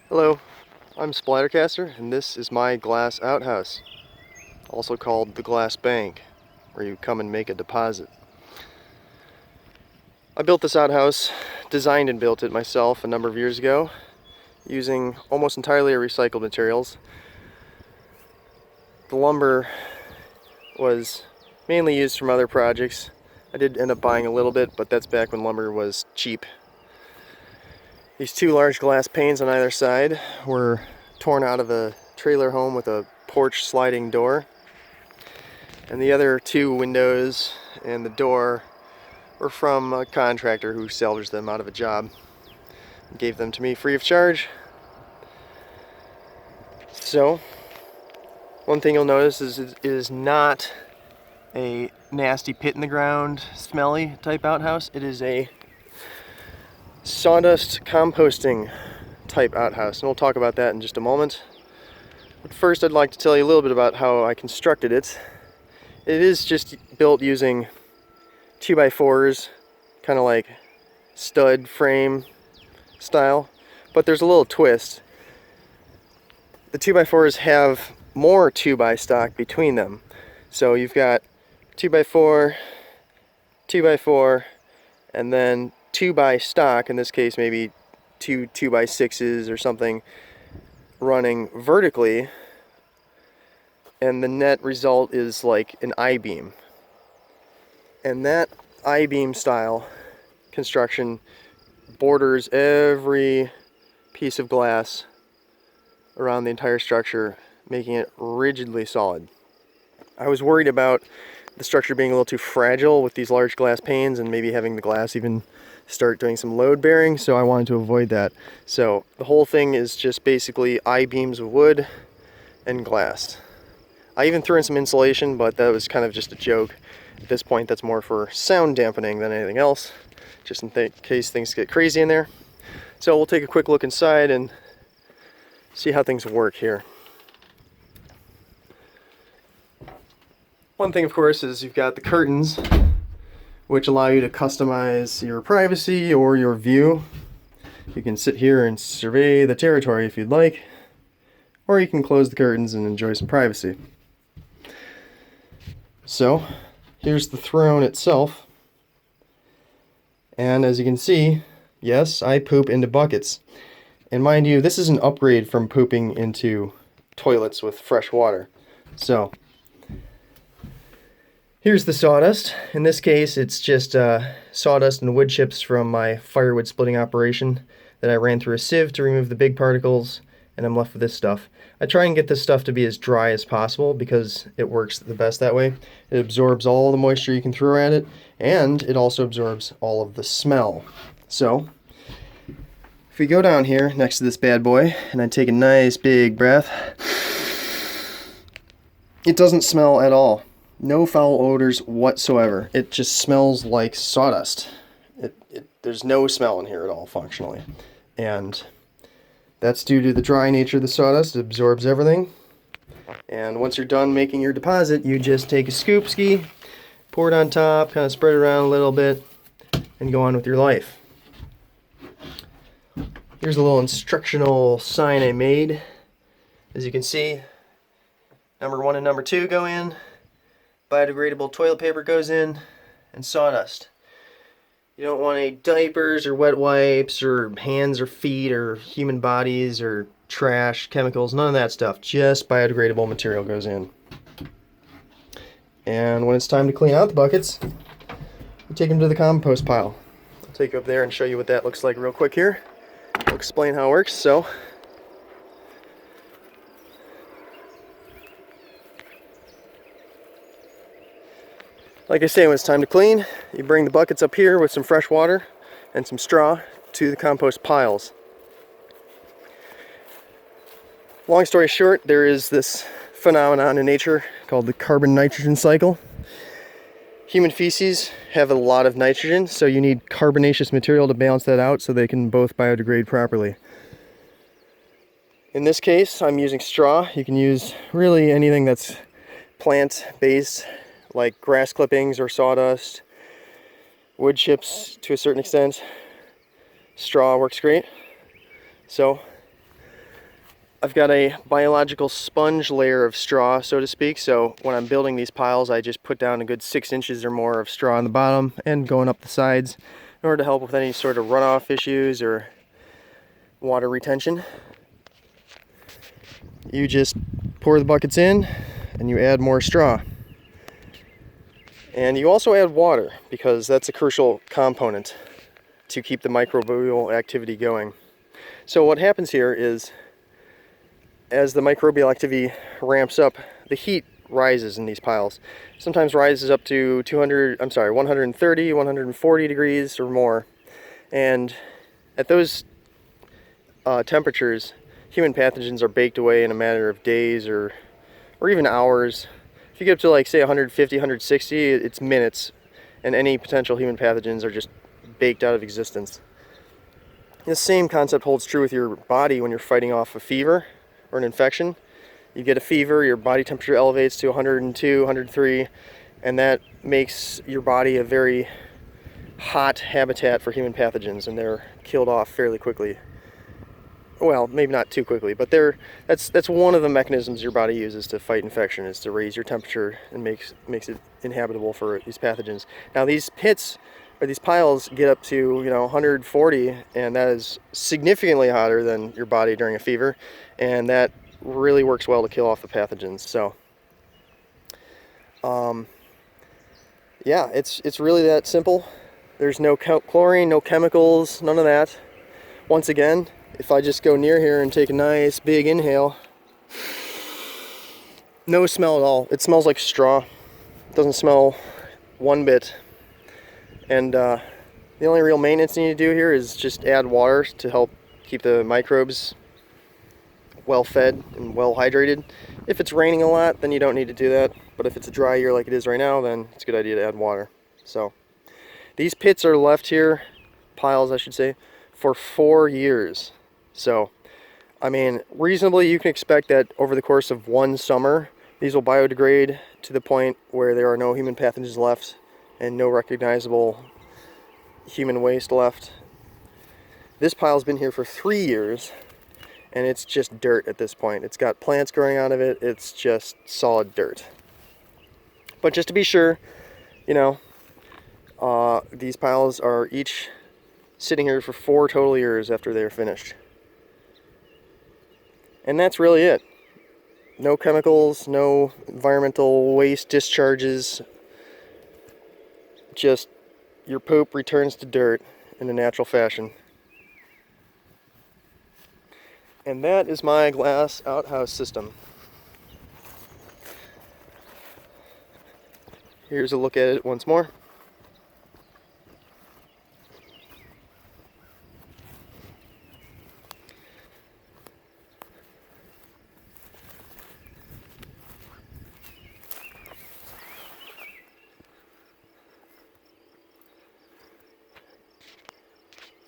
Hello, I'm Splattercaster, and this is my glass outhouse, also called the glass bank, where you come and make a deposit. I built this outhouse, designed and built it myself a number of years ago, using almost entirely recycled materials. The lumber was mainly used from other projects. I did end up buying a little bit, but that's back when lumber was cheap. These two large glass panes on either side were torn out of a trailer home with a porch sliding door. And the other two windows and the door were from a contractor who salvaged them out of a job and gave them to me free of charge. So, one thing you'll notice is it is not a nasty pit in the ground, smelly type outhouse. It is a sawdust composting type outhouse, and we'll talk about that in just a moment. But first I'd like to tell you a little bit about how I constructed it. It is just built using 2x4s, kind of like stud frame style, but there's a little twist. The 2x4s have more 2x stock between them. So you've got 2x4, 2x4, and then 2x stock, in this case maybe two 2x6s or something, running vertically, and the net result is like an I-beam. And that I-beam style construction borders every piece of glass around the entire structure, making it rigidly solid. I was worried about the structure being a little too fragile with these large glass panes and maybe having the glass even start doing some load bearing, so I wanted to avoid that. So the whole thing is just basically I-beams of wood and glass. I even threw in some insulation, but that was kind of just a joke. At this point, that's more for sound dampening than anything else, just in case things get crazy in there. So we'll take a quick look inside and see how things work here. One thing, of course, is you've got the curtains, which allow you to customize your privacy or your view. You can sit here and survey the territory if you'd like, or you can close the curtains and enjoy some privacy. So, here's the throne itself, and as you can see, yes, I poop into buckets. And mind you, this is an upgrade from pooping into toilets with fresh water. So, here's the sawdust. In this case, it's just sawdust and wood chips from my firewood splitting operation that I ran through a sieve to remove the big particles, and I'm left with this stuff. I try and get this stuff to be as dry as possible because it works the best that way. It absorbs all the moisture you can throw at it, and it also absorbs all of the smell. So, if we go down here next to this bad boy, and I take a nice big breath, it doesn't smell at all. No foul odors whatsoever. It just smells like sawdust. There's no smell in here at all, functionally. And that's due to the dry nature of the sawdust. It absorbs everything. And once you're done making your deposit, you just take a scoop ski, pour it on top, kind of spread it around a little bit, and go on with your life. Here's a little instructional sign I made. As you can see, number 1 and number 2 go in. Biodegradable toilet paper goes in, and sawdust. You don't want any diapers or wet wipes or hands or feet or human bodies or trash, chemicals, none of that stuff. Just biodegradable material goes in. And when it's time to clean out the buckets, you take them to the compost pile. I'll take you up there and show you what that looks like real quick here. I'll explain how it works. So, like I say, when it's time to clean, you bring the buckets up here with some fresh water and some straw to the compost piles. Long story short, there is this phenomenon in nature called the carbon-nitrogen cycle. Human feces have a lot of nitrogen, so you need carbonaceous material to balance that out so they can both biodegrade properly. In this case, I'm using straw. You can use really anything that's plant-based, like grass clippings or sawdust, wood chips to a certain extent. Straw works great. So I've got a biological sponge layer of straw, so to speak, so when I'm building these piles I just put down a good 6 inches or more of straw on the bottom and going up the sides in order to help with any sort of runoff issues or water retention. You just pour the buckets in and you add more straw. And you also add water because that's a crucial component to keep the microbial activity going. So what happens here is, as the microbial activity ramps up, the heat rises in these piles. Sometimes rises up to 130, 140 degrees or more. And at those temperatures, human pathogens are baked away in a matter of days or even hours. If you get up to, like, say 150, 160, it's minutes, and any potential human pathogens are just baked out of existence. The same concept holds true with your body when you're fighting off a fever or an infection. You get a fever, your body temperature elevates to 102, 103, and that makes your body a very hot habitat for human pathogens, and they're killed off fairly quickly. Well, maybe not too quickly, but that's one of the mechanisms your body uses to fight infection, is to raise your temperature and makes it inhabitable for these pathogens. Now these pits or these piles get up to 140, and that is significantly hotter than your body during a fever, and that really works well to kill off the pathogens. So yeah, it's really that simple. There's no chlorine, no chemicals, none of that. Once again, if I just go near here and take a nice big inhale, no smell at all. It smells like straw. It doesn't smell one bit. And the only real maintenance you need to do here is just add water to help keep the microbes well fed and well hydrated. If it's raining a lot, then you don't need to do that. But if it's a dry year like it is right now, then it's a good idea to add water. So these pits are left here, piles I should say, for 4 years. So, I mean, reasonably you can expect that over the course of one summer, these will biodegrade to the point where there are no human pathogens left and no recognizable human waste left. This pile's been here for 3 years, and it's just dirt at this point. It's got plants growing out of it. It's just solid dirt. But just to be sure, these piles are each sitting here for 4 total years after they're finished. And that's really it. No chemicals, no environmental waste discharges. Just your poop returns to dirt in a natural fashion. And that is my glass outhouse system. Here's a look at it once more.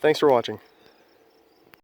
Thanks for watching.